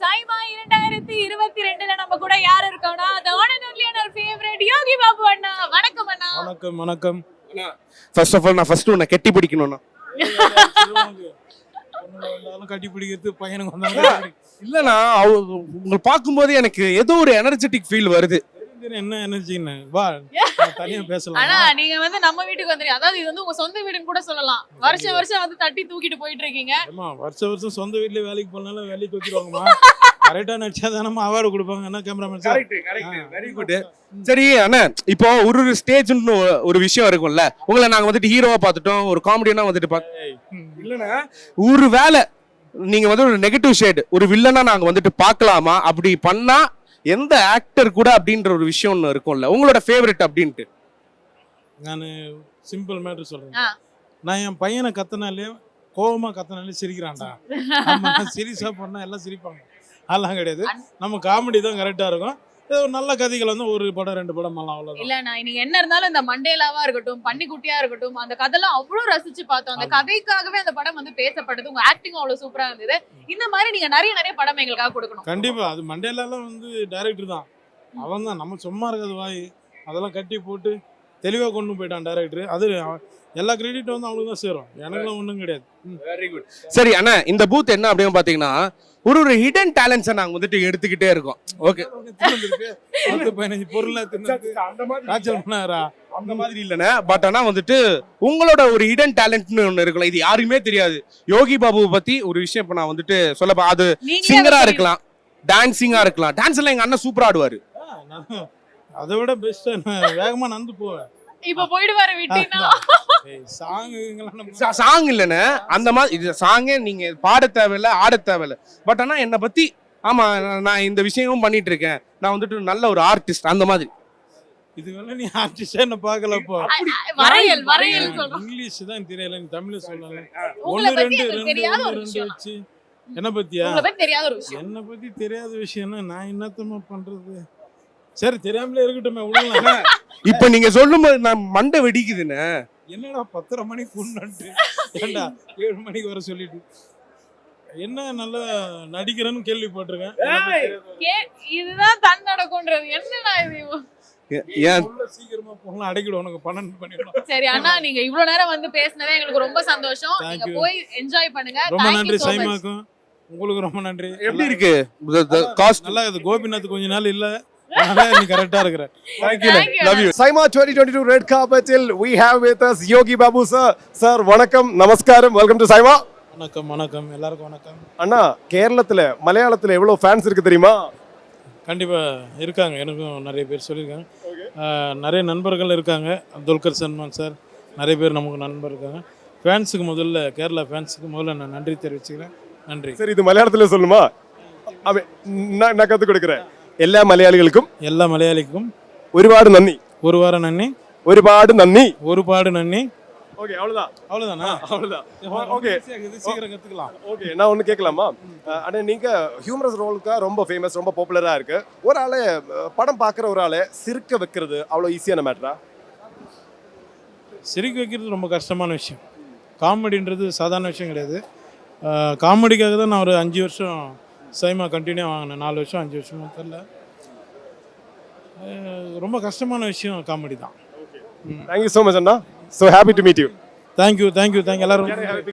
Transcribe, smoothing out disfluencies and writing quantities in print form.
சைமா 2022ல நம்ம கூட யார் இருக்கோம்னா the one and only and our favorite Yogi Babu அண்ணா. வணக்கம் அண்ணா. வணக்கம் வணக்கம். ஃபர்ஸ்ட் ஆஃப் ஆல் நான் ஃபர்ஸ்ட் உன்னை கட்டி பிடிக்கணும்னா கட்டி பிடிக்கிறது பையனுக்கு வந்தாங்க இல்லைண்ணா உங்களை பார்க்கும்போது எனக்கு ஏதோ ஒரு எனர்ஜெட்டிக் ஃபீல் வருது. என்ன எனர்ஜின்னு வா தனியா பேசலாம். ஆனா நீங்க வந்து நம்ம வீட்டுக்கு வந்துறீங்க, அதாவது இது வந்து உங்க சொந்த வீடுன்னு கூட சொல்லலாம். வருஷம் வருஷம் வந்து தட்டி தூக்கிட்டு போயிட்டு இருக்கீங்க. ஆமா, வருஷம் வருஷம் சொந்த வீட்ல வேலைக்கு போனாலும் வேலைக்கு தூக்கிடுவாங்கம்மா. கரெக்டா நடிச்சாதானமா அவார்டு கொடுப்பாங்க. என்ன கேமராமேன் வெரி குட். சரி அண்ணா, இப்போ ஒரு ஒரு ஸ்டேஜ்னு ஒரு விஷயம் இருக்கும்ல, உங்களை நாங்க வந்துட்டு ஹீரோவா பார்த்துட்டோம், ஒரு காமெடியனா வந்துட்டு இல்லைன்னா ஒரு வேலை நீங்க வந்து ஒரு நெகட்டிவ் ஷேட் ஒரு வில்லனா நாங்க வந்துட்டு பார்க்கலாமா, அப்படி பண்ணா எந்த ஆக்டர் கூட அப்படின்ற ஒரு விஷயம் ஒன்று இருக்கும்ல, உங்களோட ஃபேவரட் அப்படின்ட்டு? நான் சிம்பிள் மேட்டர் சொல்றேன். நான் என் பையனை கத்தினாலே கோவமா கத்தினாலே சிரிக்கிறான்டா. நம்ம சீரியஸா பண்ணா எல்லாம் சிரிப்பாங்க. அதெல்லாம் கிடையாது, நம்ம காமெடி தான் கரெக்டா இருக்கும். ஒரு நல்ல கதைகள் வந்து ஒரு படம் ரெண்டு படம் எல்லாம் அவ்வளவு இல்ல. நான் நீங்க என்ன இருந்தாலும் இந்த மண்டேலாவா இருக்கட்டும், பன்னிக்குட்டியா இருக்கட்டும், அந்த கதைலாம் அவ்வளவு ரசிச்சு பார்த்தோம். அந்த கதைக்காகவே அந்த படம் வந்து பேசப்படுது. உங்க ஆக்டிங் அவ்வளவு சூப்பரா இருந்தது. இந்த மாதிரி நீங்க நிறைய நிறைய படம் எங்களுக்காக கொடுக்கணும். கண்டிப்பா. அது மண்டேலாலாம் வந்து டைரக்டர் தான், அவன் தான். நம்ம சும்மா இருக்காது வாய் அதெல்லாம் கட்டி போட்டு தெளிவா கொண்டு போயிட்டான் டைரக்டர். அது எல்லா கிரெடிட் வந்து அவங்களுக்கு தான் சேரும், எனக்குலாம் ஒன்றும் கிடையாது. Very good. சரி அண்ணா, இந்த பூத் என்ன அப்படின்னு பாத்தீங்கன்னா ஒரு ஒரு ஹிடன் டேலண்ட்ஸை நாங்க வந்துட்டு எடுத்துக்கிட்டே இருக்கோம். ஓகே, 15 பொருள் காய்ச்சல் பண்ணாரா அந்த மாதிரி இல்லைண்ணே. பட் ஆனா வந்துட்டு உங்களோட ஒரு ஹிடன் டேலண்ட்னு ஒன்று இருக்கலாம், இது யாருக்குமே தெரியாது. யோகி பாபுவை பத்தி ஒரு விஷயம் இப்போ நான் வந்துட்டு சொல்ல, அது சிங்கரா இருக்கலாம், டான்சிங்கா இருக்கலாம். டான்ஸ் எல்லாம் எங்க அண்ணன் சூப்பரா ஆடுவாரு. அதை விட பெஸ்ட் வேகமா நந்து போவேன். இப்ப போயிடுவாரு விட்டினா சாங் இல்லைன்னு அந்த மாதிரி இது சாங்கே நீங்க பாட தேவையில்ல, ஆட தேவையில்ல. பட் ஆனா என்னை பத்தி ஆமா நான் இந்த விஷயமும் பண்ணிட்டு இருக்கேன், நான் வந்துட்டு நல்ல ஒரு ஆர்டிஸ்ட் அந்த மாதிரி. இதுவெல்லாம் நீ ஆர்டிஸ்டா என்ன பார்க்கல. இப்போ வரையல் வரையல் சொல்றோம். இங்கிலீஷ் தான் தெரியல, நீ தமிழ்ல சொல்லல. உங்களை ஒன்னு பத்தி ரெண்டு எனக்கு தெரியாத ஒரு விஷயம். வச்சு என்ன பத்தியா உங்களை பத்தி தெரியாத ஒரு விஷயம். என்ன பத்தி தெரியாத விஷயம்னா நான் என்னத்தமா பண்றது? சரி தெரியாமலே இருக்கட்டுமே, விடலாம். இப்ப நீங்க சொல்லும் போது நான் மண்டை வெடிக்குதுன்னு. என்னடா 10:30 மணிக்கு கொண்டாட்டு ஏண்டா 7 மணிக்கு வர சொல்லிட்டு என்ன நல்லா நடிக்கிறேன்னு கேள்விப்பட்டிருக்கேன். இதுதான் தன்னடக்கம்ன்றது. என்னடா இது? சீக்கிரமா போகலாம், அடைக்கிடும் உனக்கு 12 பண்ணிடலாம். சரி அண்ணா, நீங்க இவ்வளவு நேரம் வந்து பேசினதே எங்களுக்கு ரொம்ப சந்தோஷம். நீங்க போய் என்ஜாய் பண்ணுங்க. ரொம்ப நன்றி சைமாக்கும், உங்களுக்கு ரொம்ப நன்றி. எப்படி இருக்கு நல்லா இருக்குது. கோபிநாத் கொஞ்ச நாள் இல்ல, நீ கரெக்டா இருக்கிற. Thank you. Love you. Saima 2022 red carpetil we have with us Yogi Babu sir. Sir வணக்கம், நமஸ்காரம், welcome to Saima. வணக்கம் வணக்கம், எல்லாருக்கும் வணக்கம். அண்ணா, கேரளத்துல மலையாளத்துல எவ்வளவு ஃபேன்ஸ் இருக்கு தெரியுமா? கண்டிப்பா இருக்காங்க, எனக்கும் நிறைய பேர் சொல்லியிருக்காங்க. நிறைய நண்பர்கள் இருக்காங்க. துல்கர் சல்மான் சார், நிறைய பேர் நமக்கு நண்பர் இருக்காங்க. ஃபேன்ஸுக்கு முதல்ல, கேரளா ஃபேன்ஸுக்கு முதல்ல நான் நன்றி தெரிவிச்சுக்கிறேன். நன்றி. சரி, இது மலையாளத்துல சொல்லுமா? நான் கற்றுக் கொடுக்குறேன். എല്ലാ മലയാളികൾക്കും ഒരുപാട് നന്ദി. ഒരുപാട് നന്ദി. ஓகே, அவ்வளவுதானா? ஓகே, சீக்கிரம் கத்துக்கலாம். ஓகே, நான் ஒன்று கேட்கலாமா? அண்ணா, நீங்க ஹியூமரஸ் ரோலுக்கா ரொம்ப ஃபேமஸ், ரொம்ப பாப்புலரா இருக்கு. ஒரு ஆளை படம் பார்க்குற ஒரு ஆளை சிரிக்க வைக்கிறது அவ்வளோ ஈஸியான மேட்டரா? சிரிக்க வைக்கிறது ரொம்ப கஷ்டமான விஷயம். காமெடின்றது சாதாரண விஷயம் கிடையாது. காமெடிக்காக தான் நான் ஒரு 5 வருஷம் சைமா கண்டினியூ வாங்கினேன். 4 வருஷம் 5 வருஷமா தெரியல. ரொம்ப கஷ்டமான விஷயம் காமெடி தான். Thank you so much Anna. So happy to meet you. Thank you எல்லாரும்.